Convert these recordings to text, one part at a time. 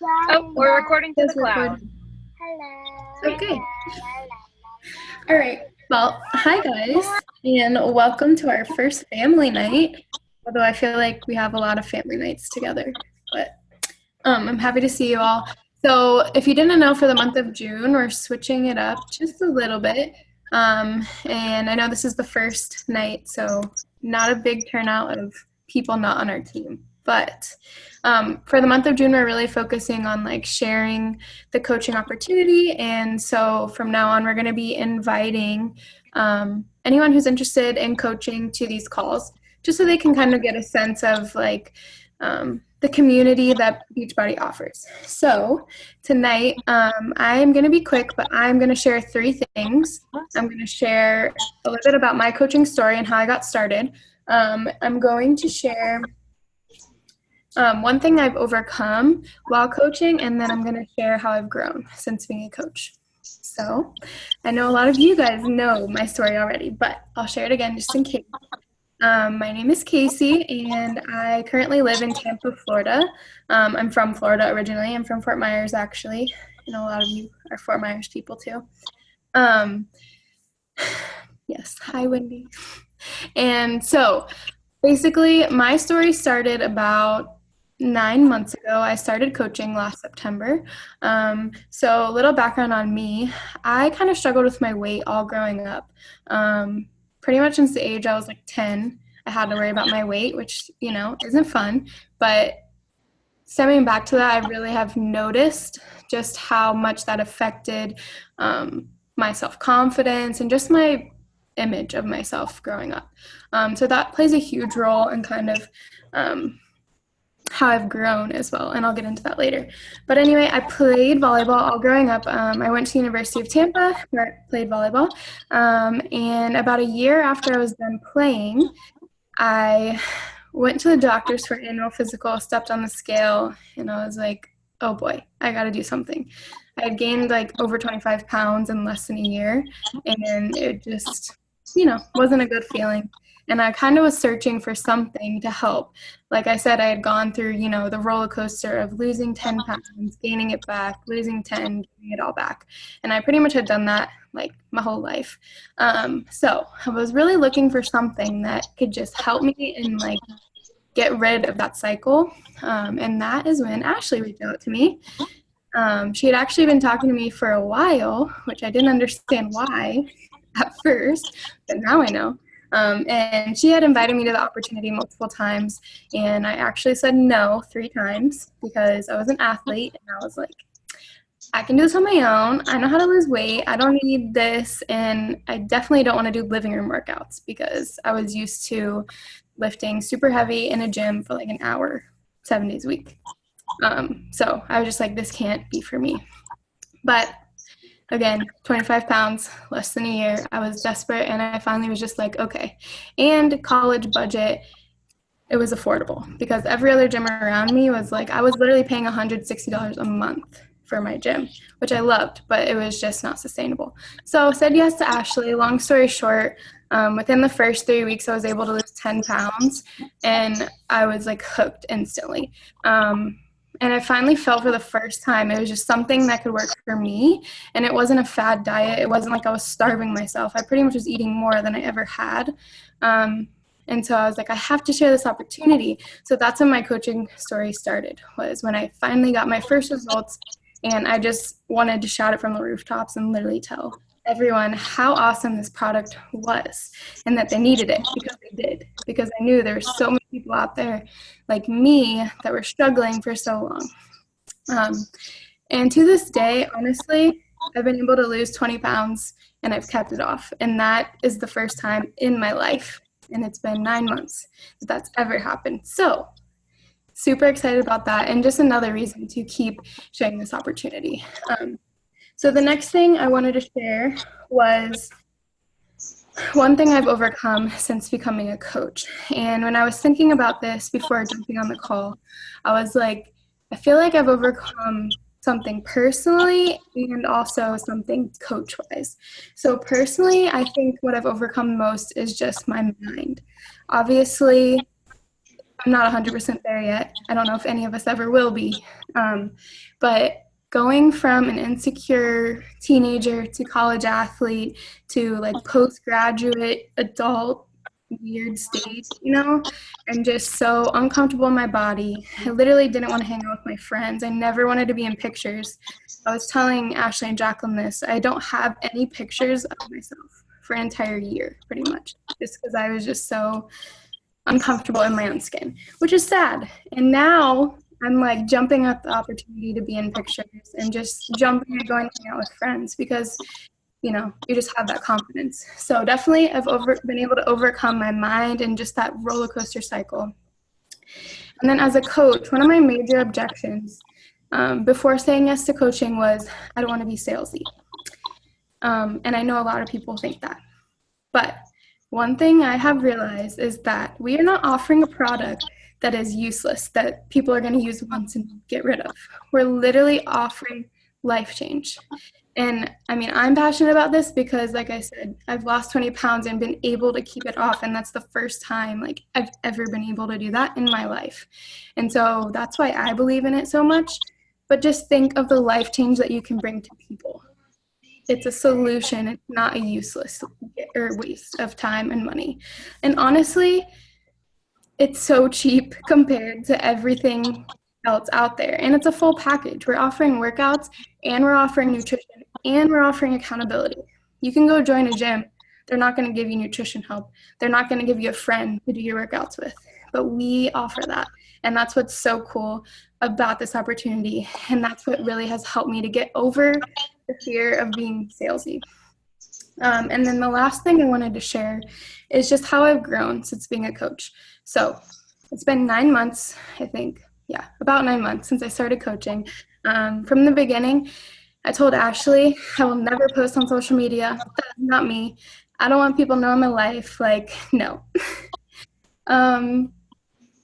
Oh, we're recording to the Yes, cloud. recording. Okay. All right. Well, hi guys, and welcome to our first family night. Although I feel like we have a lot of family nights together, but I'm happy to see you all. So, if you didn't know, for the month of June, we're switching it up just a little bit. And I know this is the first night, so not a big turnout of people not on our team. But for the month of June, we're really focusing on like sharing the coaching opportunity. And so from now on, we're going to be inviting anyone who's interested in coaching to these calls, just so they can kind of get a sense of like the community that Beachbody offers. So tonight, I'm going to be quick, but I'm going to share 3 things. I'm going to share a little bit about my coaching story and how I got started. I'm going to share one thing I've overcome while coaching, and then I'm going to share how I've grown since being a coach. So I know a lot of you guys know my story already, but I'll share it again just in case. My name is Kasey, and I currently live in Tampa, Florida. I'm from Florida originally. I'm from Fort Myers, actually. I know a lot of you are Fort Myers people, too. Yes, hi, Wendy. And so basically, my story started about 9 months ago. I started coaching last September. So a little background on me. I kind of struggled with my weight all growing up. Pretty much since the age I was like 10, I had to worry about my weight, which, isn't fun. But stemming back to that, I really have noticed just how much that affected my self-confidence and just my image of myself growing up. So that plays a huge role in kind of how I've grown as well, and I'll get into that later. But anyway, I played volleyball all growing up. I went to the University of Tampa where I played volleyball, and about a year after I was done playing, I went to the doctor's for an annual physical, stepped on the scale, and I was like, oh boy, I got to do something. I had gained like over 25 pounds in less than a year, and it just, wasn't a good feeling. And I kind of was searching for something to help. Like I said, I had gone through, the roller coaster of losing 10 pounds, gaining it back, losing 10, gaining it all back. And I pretty much had done that like my whole life. So I was really looking for something that could just help me and like get rid of that cycle. And that is when Ashley reached out to me. She had actually been talking to me for a while, which I didn't understand why at first, but now I know. And she had invited me to the opportunity multiple times, and I actually said no 3 times because I was an athlete, and I was like, I can do this on my own. I know how to lose weight. I don't need this, and I definitely don't want to do living room workouts because I was used to lifting super heavy in a gym for like an hour, 7 days a week. So I was just like, this can't be for me. But again, 25 pounds, less than a year. I was desperate, and I finally was just like, okay. And college budget, it was affordable because every other gym around me was like, I was literally paying $160 a month for my gym, which I loved, but it was just not sustainable. So I said yes to Ashley. Long story short, within the first 3 weeks, I was able to lose 10 pounds, and I was like hooked instantly. And I finally felt for the first time it was just something that could work for me. And it wasn't a fad diet. It wasn't like I was starving myself. I pretty much was eating more than I ever had. And so I was like, I have to share this opportunity. So that's when my coaching story started, was when I finally got my first results. And I just wanted to shout it from the rooftops and literally tell everyone how awesome this product was and that they needed it, because they did. Because I knew there were so many people out there like me that were struggling for so long. And to this day, honestly, I've been able to lose 20 pounds and I've kept it off. And that is the first time in my life, and it's been 9 months, that that's ever happened. So super excited about that, and just another reason to keep sharing this opportunity. So the next thing I wanted to share was one thing I've overcome since becoming a coach. And when I was thinking about this before jumping on the call, I was like, I feel like I've overcome something personally and also something coach-wise. So personally, I think what I've overcome most is just my mind. Obviously, I'm not 100% there yet. I don't know if any of us ever will be. But going from an insecure teenager to college athlete to like postgraduate adult weird stage, and just so uncomfortable in my body. I literally didn't want to hang out with my friends. I never wanted to be in pictures. I was telling Ashley and Jacqueline this. I don't have any pictures of myself for an entire year, pretty much, just because I was just so uncomfortable in my own skin, which is sad. And now I'm like jumping at the opportunity to be in pictures and just jumping and going to hang out with friends because you just have that confidence. So definitely I've been able to overcome my mind and just that roller coaster cycle. And then as a coach, one of my major objections before saying yes to coaching was I don't want to be salesy. And I know a lot of people think that. But one thing I have realized is that we are not offering a product that is useless, that people are going to use once and get rid of. We're literally offering life change. And I mean, I'm passionate about this because, like I said, I've lost 20 pounds and been able to keep it off. And that's the first time like I've ever been able to do that in my life. And so that's why I believe in it so much. But just think of the life change that you can bring to people. It's a solution. It's not a useless or waste of time and money. And honestly, it's so cheap compared to everything else out there. And it's a full package. We're offering workouts and we're offering nutrition and we're offering accountability. You can go join a gym. They're not going to give you nutrition help. They're not going to give you a friend to do your workouts with. But we offer that. And that's what's so cool about this opportunity. And that's what really has helped me to get over the fear of being salesy. And then the last thing I wanted to share is just how I've grown since being a coach. So it's been 9 months, I think. Yeah, about 9 months since I started coaching. From the beginning, I told Ashley, I will never post on social media. That's not me. I don't want people knowing my life. Like, no.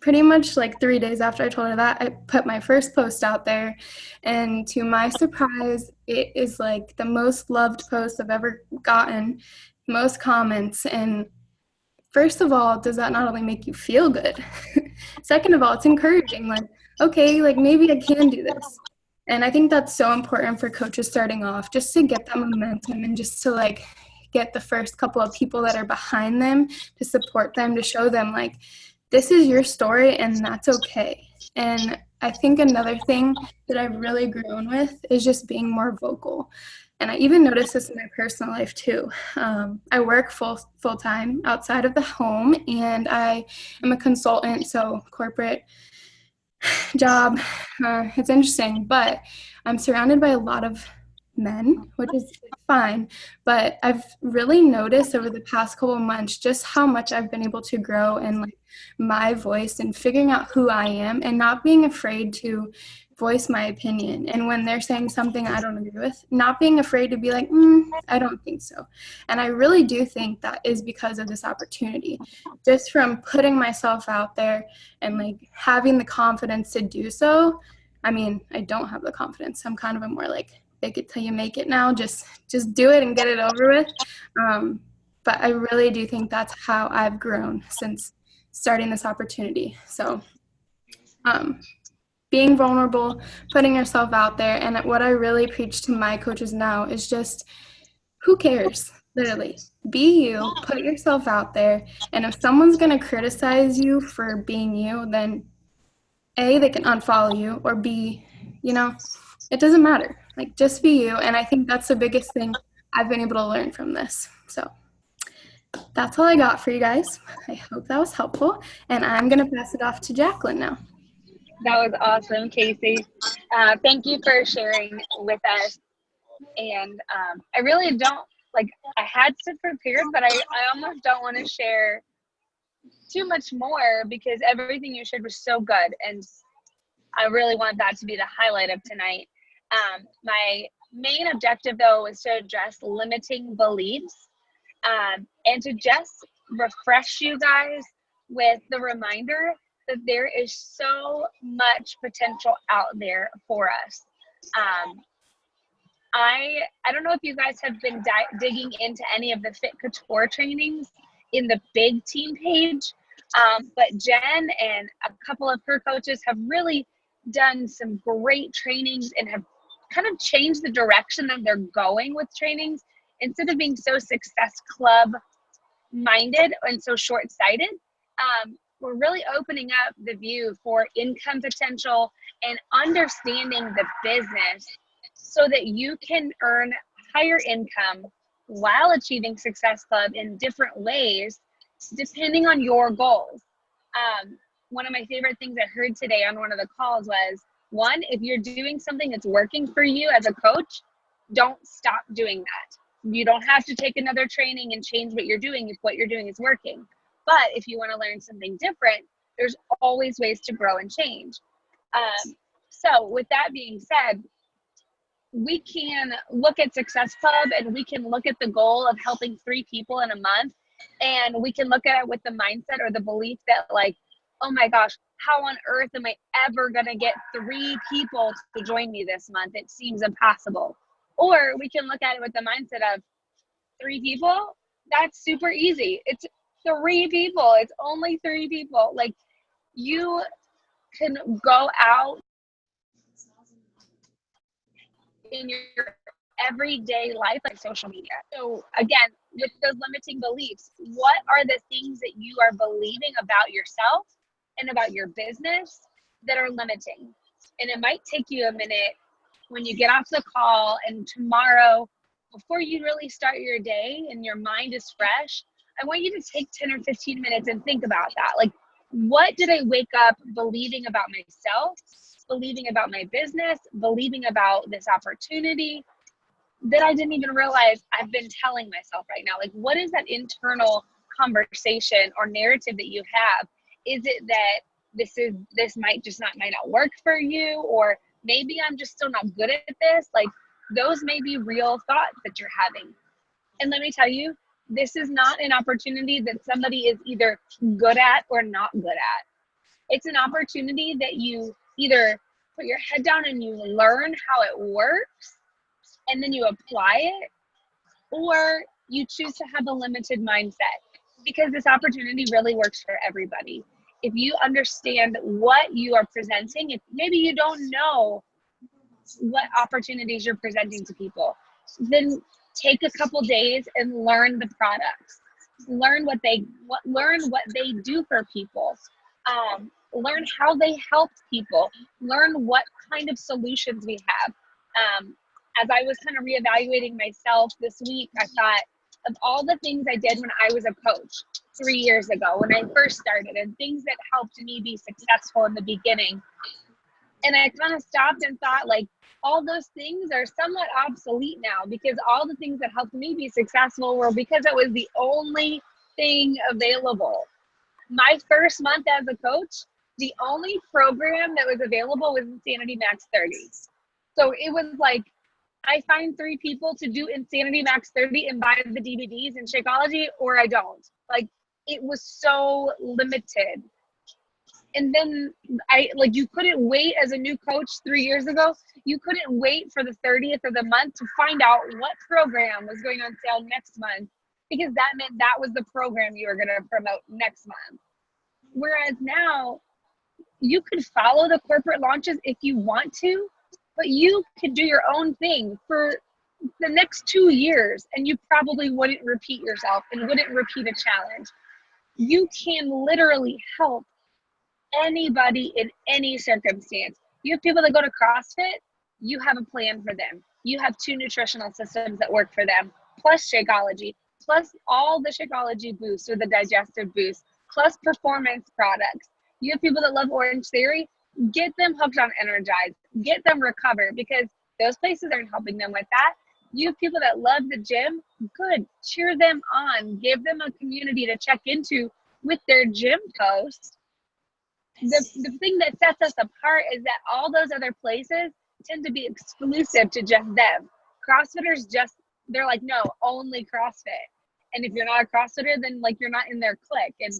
Pretty much like 3 days after I told her that, I put my first post out there. And to my surprise, it is like the most loved post I've ever gotten, most comments. And first of all, does that not only make you feel good? Second of all, it's encouraging. Like, okay, like maybe I can do this. And I think that's so important for coaches starting off, just to get that momentum and just to like get the first couple of people that are behind them to support them, to show them like, this is your story and that's okay. And I think another thing that I've really grown with is just being more vocal. And I even noticed this in my personal life too. I work full-time outside of the home and I am a consultant, so corporate job. It's interesting, but I'm surrounded by a lot of men, which is fine. But I've really noticed over the past couple of months just how much I've been able to grow in like my voice and figuring out who I am and not being afraid to voice my opinion. And when they're saying something I don't agree with, not being afraid to be like, I don't think so. And I really do think that is because of this opportunity. Just from putting myself out there and like having the confidence to do so. I mean, I don't have the confidence. I'm kind of a more like fake it till you make it now. Just do it and get it over with. But I really do think that's how I've grown since starting this opportunity. So being vulnerable, putting yourself out there. And what I really preach to my coaches now is just, who cares? Literally, be you, put yourself out there. And if someone's going to criticize you for being you, then A, they can unfollow you, or B, it doesn't matter. Like, just be you. And I think that's the biggest thing I've been able to learn from this. So that's all I got for you guys. I hope that was helpful. And I'm going to pass it off to Jacqueline now. That was awesome, Kasey. Thank you for sharing with us. And I really don't, I had some prepared, but I almost don't want to share too much more because everything you shared was so good. And I really want that to be the highlight of tonight. My main objective, though, was to address limiting beliefs and to just refresh you guys with the reminder that there is so much potential out there for us. I don't know if you guys have been digging into any of the Fit Couture trainings in the big team page, But Jen and a couple of her coaches have really done some great trainings and have kind of changed the direction that they're going with trainings. Instead of being so success club minded and so short-sighted, we're really opening up the view for income potential and understanding the business so that you can earn higher income while achieving Success Club in different ways, depending on your goals. One of my favorite things I heard today on one of the calls was, one, if you're doing something that's working for you as a coach, don't stop doing that. You don't have to take another training and change what you're doing if what you're doing is working. But if you want to learn something different, there's always ways to grow and change. So with that being said, we can look at Success Club and we can look at the goal of helping 3 people in a month. And we can look at it with the mindset or the belief that, like, oh my gosh, how on earth am I ever going to get 3 people to join me this month? It seems impossible. Or we can look at it with the mindset of 3 people. That's super easy. It's 3 people. It's only 3 people. Like, you can go out in your everyday life, like social media. So again, with those limiting beliefs, what are the things that you are believing about yourself and about your business that are limiting? And it might take you a minute when you get off the call and tomorrow, before you really start your day and your mind is fresh, I want you to take 10 or 15 minutes and think about that. Like, what did I wake up believing about myself, believing about my business, believing about this opportunity that I didn't even realize I've been telling myself right now? Like, what is that internal conversation or narrative that you have? Is it that this might not work for you, or maybe I'm just still not good at this? Like, those may be real thoughts that you're having. And let me tell you, this is not an opportunity that somebody is either good at or not good at. It's an opportunity that you either put your head down and you learn how it works and then you apply it, or you choose to have a limited mindset, because this opportunity really works for everybody. If you understand what you are presenting, if maybe you don't know what opportunities you're presenting to people, then take a couple days and learn the products, learn what they do for people, learn how they help people, learn what kind of solutions we have. As I was kind of reevaluating myself this week, I thought of all the things I did when I was a coach 3 years ago, when I first started, and things that helped me be successful in the beginning. And I kind of stopped and thought, like, all those things are somewhat obsolete now, because all the things that helped me be successful were because it was the only thing available. My first month as a coach, the only program that was available was Insanity Max 30. So it was like, I find 3 people to do Insanity Max 30 and buy the DVDs in Shakeology, or I don't. Like, it was so limited. And then you couldn't wait as a new coach 3 years ago. You couldn't wait for the 30th of the month to find out what program was going on sale next month, because that meant that was the program you were going to promote next month. Whereas now, you could follow the corporate launches if you want to, but you could do your own thing for the next 2 years, and you probably wouldn't repeat yourself and wouldn't repeat a challenge. You can literally help anybody in any circumstance. You have people that go to CrossFit, you have a plan for them. You have 2 nutritional systems that work for them, plus Shakeology, plus all the Shakeology boosts or the digestive boosts, plus performance products. You have people that love Orange Theory, get them hooked on Energize, get them Recover, because those places aren't helping them with that. You have people that love the gym, good, cheer them on, give them a community to check into with their gym posts. The thing that sets us apart is that all those other places tend to be exclusive to just them. CrossFitters they're like, no, only CrossFit. And if you're not a CrossFitter, then like you're not in their clique. And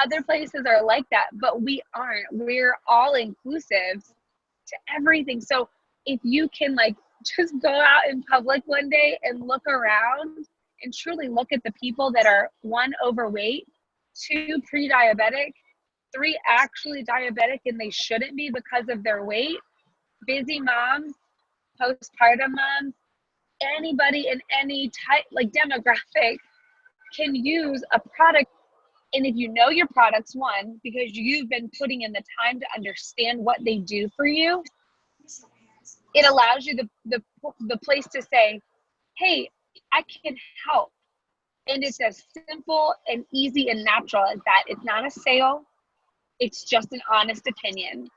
other places are like that, but we aren't. We're all inclusive to everything. So if you can like just go out in public one day and look around and truly look at the people that are, 1, overweight, 2 pre-diabetic, 3 actually diabetic, and they shouldn't be because of their weight. Busy moms, postpartum moms, anybody in any type, like demographic, can use a product. And if you know your products, one, because you've been putting in the time to understand what they do for you, it allows you the place to say, hey, I can help. And it's as simple and easy and natural as that. It's not a sale. It's just an honest opinion.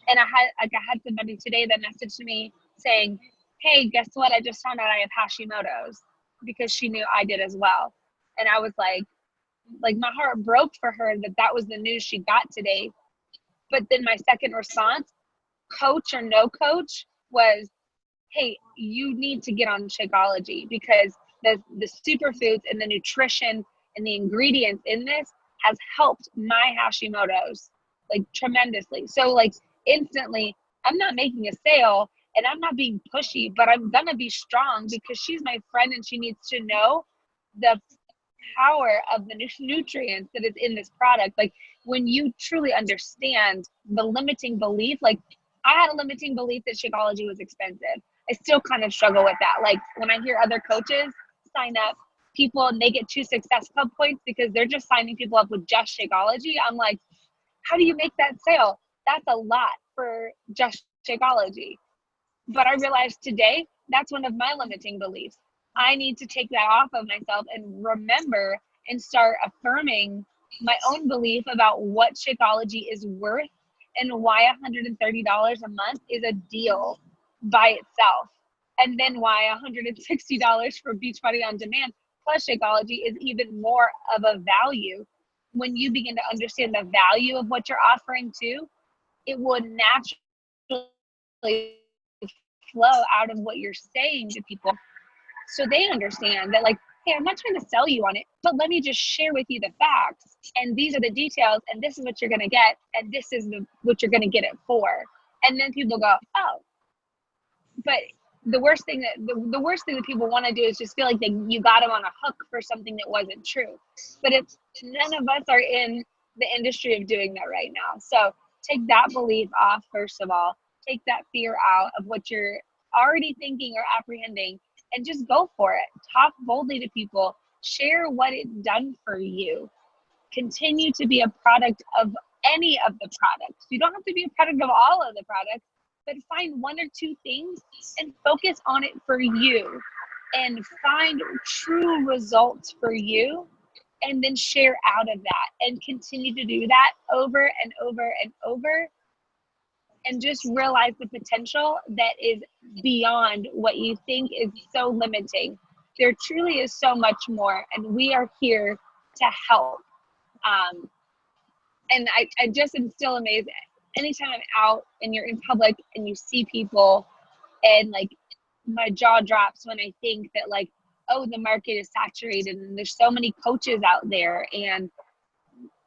And I had somebody today that messaged me saying, hey, guess what? I just found out I have Hashimoto's, because she knew I did as well. And I was like my heart broke for her that was the news she got today. But then my second response, coach or no coach, was, hey, you need to get on Shakeology, because the superfoods and the nutrition and the ingredients in this has helped my Hashimoto's like tremendously. So like instantly, I'm not making a sale and I'm not being pushy, but I'm gonna be strong because she's my friend and she needs to know the power of the nutrients that is in this product. Like when you truly understand the limiting belief, like I had a limiting belief that Shakeology was expensive. I still kind of struggle with that. Like when I hear other coaches sign up people and they get 2 Success Club points because they're just signing people up with just Shakeology, I'm like, how do you make that sale? That's a lot for just Shakeology. But I realized today, that's one of my limiting beliefs. I need to take that off of myself and remember and start affirming my own belief about what Shakeology is worth and why $130 a month is a deal by itself. And then why $160 for Beachbody On Demand plus Shakeology is even more of a value. When you begin to understand the value of what you're offering too, it will naturally flow out of what you're saying to people, so they understand that, like, hey, I'm not trying to sell you on it, but let me just share with you the facts, and these are the details, and this is what you're going to get, and this is what you're going to get it for. And then people go, oh. But the worst thing that people want to do is just feel like you got them on a hook for something that wasn't true. But none of us are in the industry of doing that right now. So take that belief off, first of all. Take that fear out of what you're already thinking or apprehending, and just go for it. Talk boldly to people. Share what it's done for you. Continue to be a product of any of the products. You don't have to be a product of all of the products, but find 1 or 2 things and focus on it for you and find true results for you, and then share out of that and continue to do that over and over and over. And just realize the potential that is beyond what you think is so limiting. There truly is so much more, and we are here to help. And I just am still amazed. Anytime I'm out and you're in public and you see people, and like my jaw drops when I think that, like, oh, the market is saturated and there's so many coaches out there, and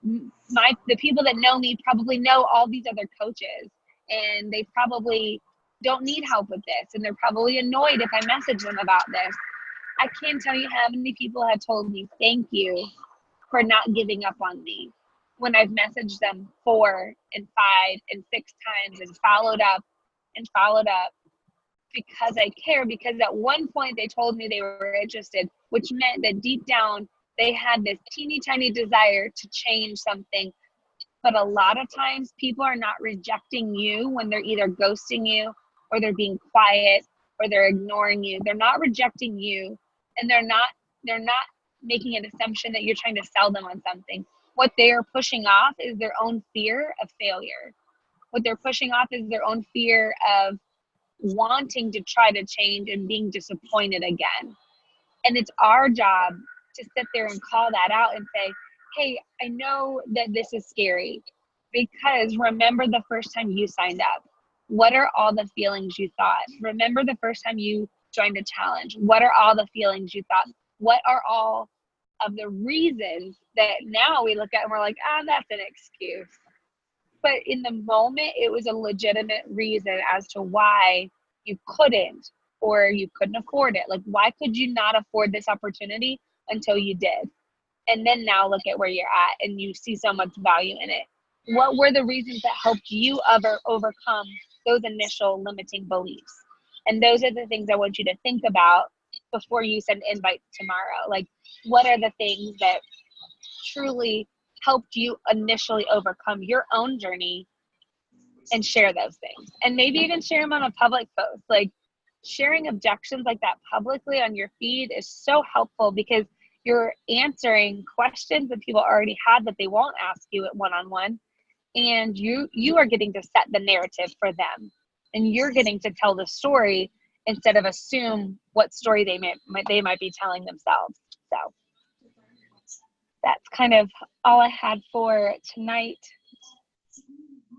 the people that know me probably know all these other coaches, and they probably don't need help with this, and they're probably annoyed if I message them about this. I can't tell you how many people have told me thank you for not giving up on me when I've messaged them 4 and 5 and 6 times and followed up because I care, because at one point they told me they were interested, which meant that deep down they had this teeny tiny desire to change something. But a lot of times people are not rejecting you when they're either ghosting you or they're being quiet or they're ignoring you. They're not rejecting you, and they're not making an assumption that you're trying to sell them on something. What they are pushing off is their own fear of failure. What they're pushing off is their own fear of wanting to try to change and being disappointed again. And it's our job to sit there and call that out and say, hey, I know that this is scary, because remember the first time you signed up. What are all the feelings you thought? Remember the first time you joined a challenge. What are all the feelings you thought? What are all of the reasons that now we look at and we're like, that's an excuse. But in the moment, it was a legitimate reason as to why you couldn't, or you couldn't afford it. Like, why could you not afford this opportunity until you did? and then now look at where you're at and you see so much value in it. What were the reasons that helped you overcome those initial limiting beliefs? And those are the things I want you to think about before you send invites tomorrow. Like, what are the things that truly helped you initially overcome your own journey, and share those things? And maybe even share them on a public post. Like, sharing objections like that publicly on your feed is so helpful, because you're answering questions that people already had that they won't ask you at one-on-one. And you are getting to set the narrative for them, and you're getting to tell the story instead of assume what story they might be telling themselves. So that's kind of all I had for tonight.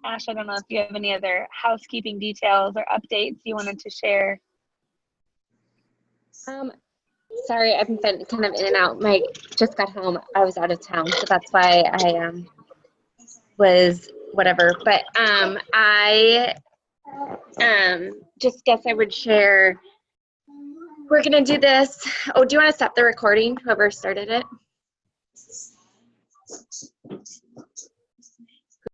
Ash, I don't know if you have any other housekeeping details or updates you wanted to share. Sorry, I've been kind of in and out. Mike just got home. I was out of town, so that's why I was whatever. But I just guess I would share. We're gonna do this. Oh, do you want to stop the recording? Whoever started it.